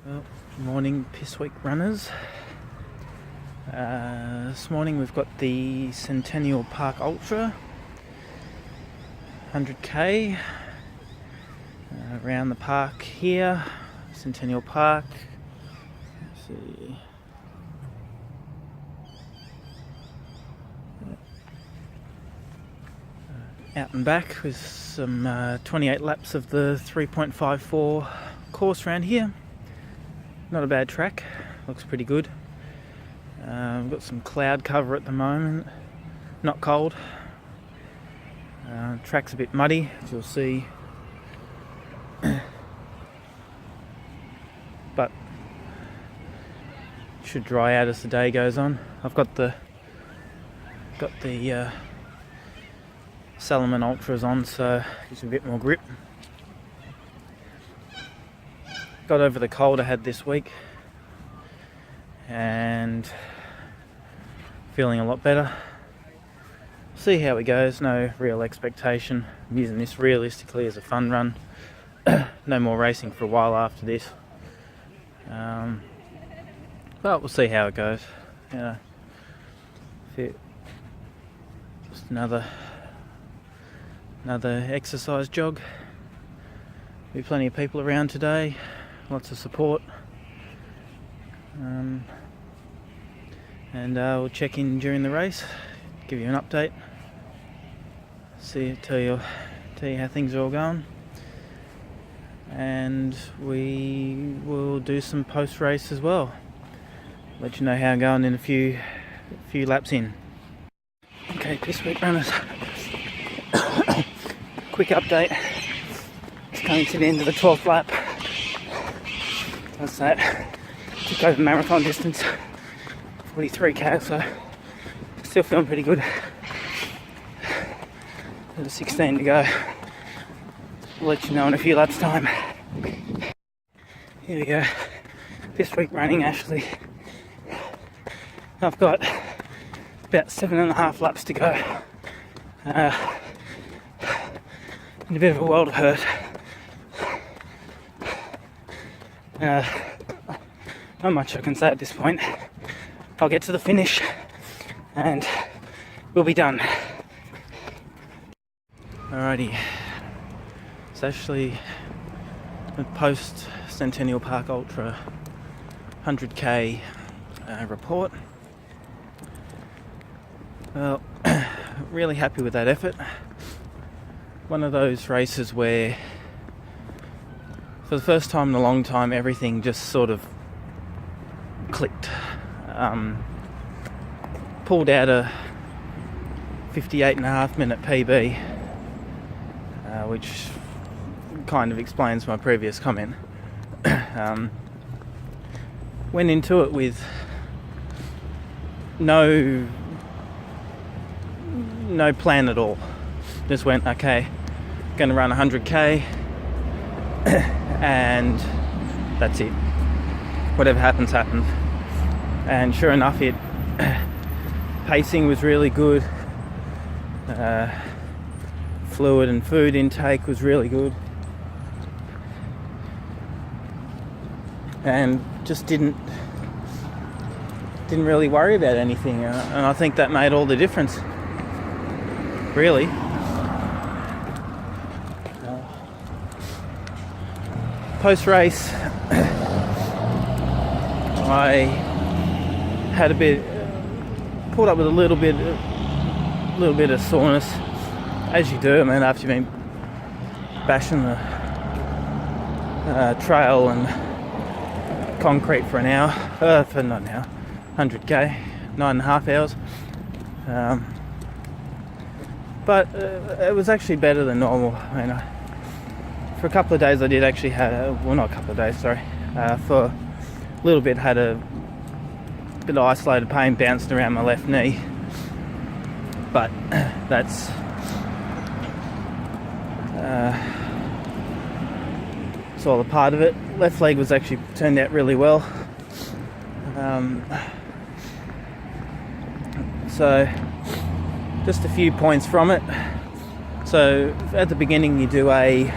Well, morning Piss Week runners. This morning we've got the Centennial Park Ultra 100k around the park here, Centennial Park. Let's see. Out and back with some 28 laps of the 3.54 course around here. Not a bad track, looks pretty good. We've got some cloud cover at the moment, not cold. Track's a bit muddy, as you'll see, but should dry out as the day goes on. I've got the Salomon Ultras on, so gives a bit more grip. Got over the cold I had this week and feeling a lot better. See how it goes, no real expectation. I'm using this realistically as a fun run. No more racing for a while after this. But we'll see how it goes. Just another exercise jog. Be plenty of people around today. Lots of support, and we'll check in during the race, give you an update, tell you how things are all going, and we will do some post-race as well. Let you know how I'm going in a few laps in. Okay, Piss Week runners. Quick update. It's coming to the end of the 12th lap. That's that. Took over marathon distance, 43k, so still feeling pretty good. There's 16 to go. I'll let you know in a few laps time. Here we go. This week running Ashley. I've got about 7.5 laps to go. In a bit of a world of hurt. Not much I can say at this point. I'll get to the finish and we'll be done. Alrighty, it's actually a post Centennial Park Ultra 100k report. Well, really happy with that effort. One of those races where for the first time in a long time, everything just sort of clicked. Pulled out a 58.5 minute PB, which kind of explains my previous comment. Went into it with no plan at all. Just went, okay, gonna run 100k. And that's it. Whatever happens, happens. And sure enough, pacing was really good. Fluid and food intake was really good. And just didn't really worry about anything. And I think that made all the difference, really. Post-race, I had pulled up with a little bit of soreness, as you do. I mean, after you've been bashing the trail and concrete for an hour, for not an hour, 100k, 9.5 hours. But it was actually better than normal. I mean, for a couple of days I did actually have, well, not a couple of days, sorry, for a little bit had a bit of isolated pain bounced around my left knee, but that's it's all a part of it. Left leg was actually turned out really well, so just a few points from it. So at the beginning you do a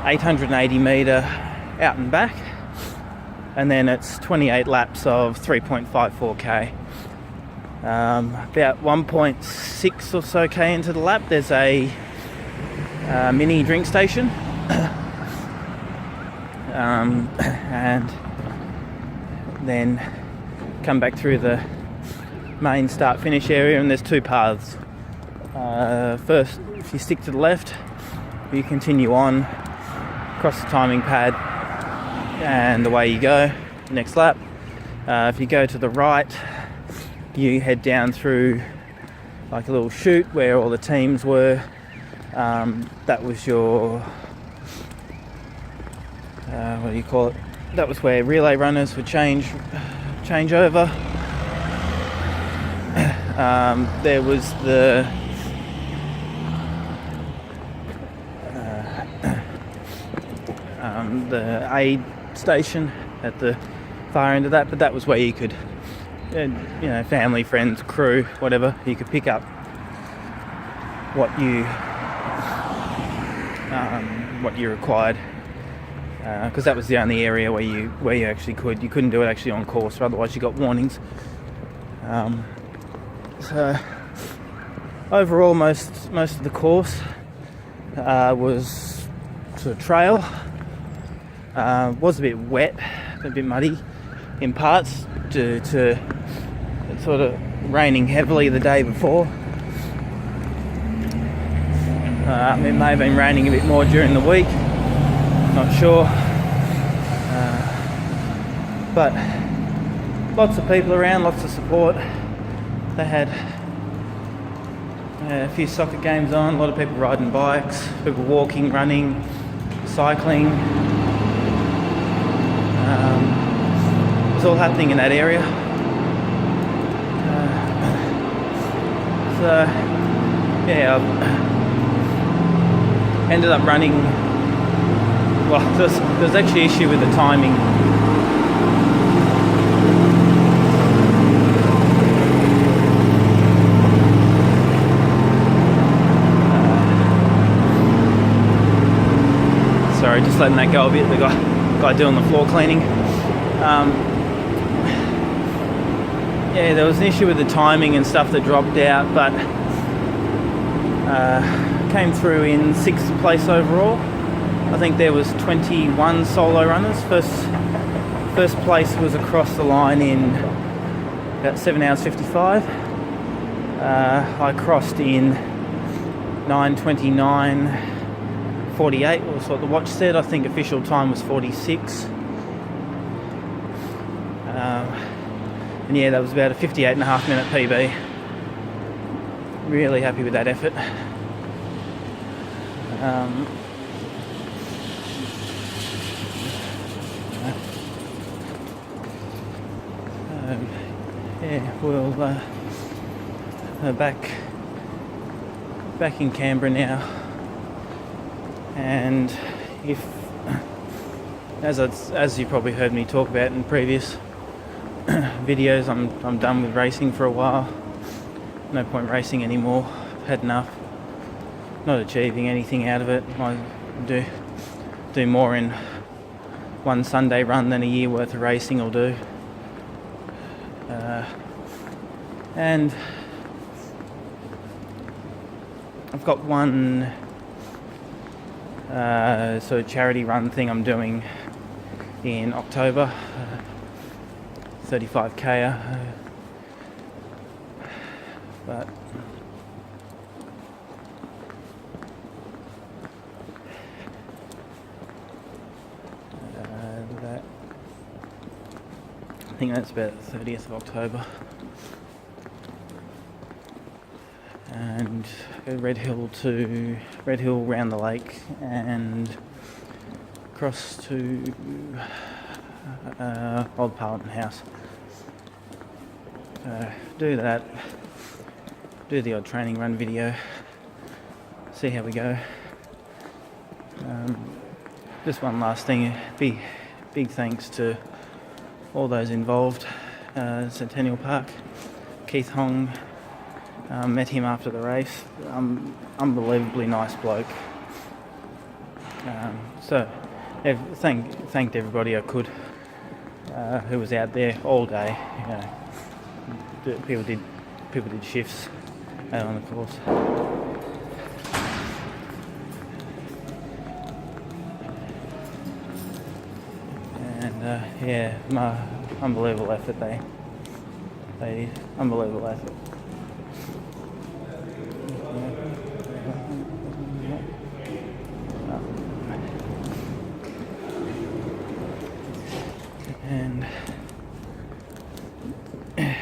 880 metre out and back, and then it's 28 laps of 3.54k. About 1.6 or so k into the lap, there's a mini drink station, and then come back through the main start-finish area, and there's two paths. First, if you stick to the left, you continue on across the timing pad, and away you go, next lap. If you go to the right, you head down through like a little chute where all the teams were. That was your what do you call it? That was where relay runners would change over. There was the aid station at the far end of that, but that was where you could, family, friends, crew, whatever, you could pick up what you required, because that was the only area where you actually couldn't do it actually on course, otherwise you got warnings. So overall, most of the course was sort of trail. Was a bit wet, a bit muddy in parts due to it sort of raining heavily the day before. It may have been raining a bit more during the week, not sure. But lots of people around, lots of support. They had a few soccer games on, a lot of people riding bikes, people walking, running, cycling. It was all happening in that area. I ended up running. Well, there's actually an issue with the timing. Sorry, just letting that go a bit. The guy doing the floor cleaning. There was an issue with the timing and stuff that dropped out, but came through in 6th place overall. I think there was 21 solo runners. First place was across the line in about 7 hours 55. I crossed in 9:29:48 was what the watch said. I think official time was 46. And that was about a 58.5 minute PB. Really happy with that effort. We'll back in Canberra now, and as you probably heard me talk about in previous videos, I'm done with racing for a while. No point racing anymore. I've had enough. Not achieving anything out of it. I do more in one Sunday run than a year worth of racing will do. And I've got one sort of charity run thing I'm doing in October, 35k, but I think that's about the 30th of October. And Red Hill round the lake and across to Old Parliament House. Do that, do the odd training run video, see how we go. Just one last thing, big thanks to all those involved. Centennial Park, Keith Hong, met him after the race. Unbelievably nice bloke. So, thanked everybody I could who was out there all day. You know, people did shifts out on the course. And yeah, my unbelievable effort. They did unbelievable effort. And yeah,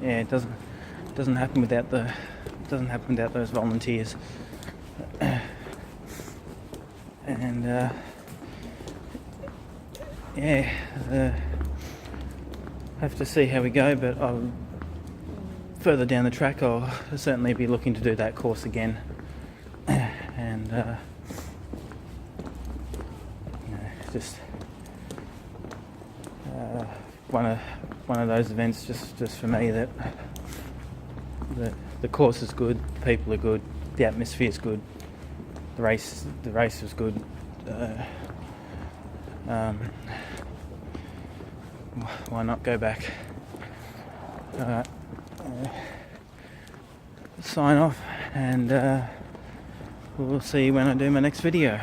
it doesn't happen without those volunteers. And yeah, have to see how we go, but further down the track I'll certainly be looking to do that course again. And you know, just one of those events just for me that the course is good, the people are good, the atmosphere is good, the race was good. Why not go back? Alright, sign off, and we'll see you when I do my next video.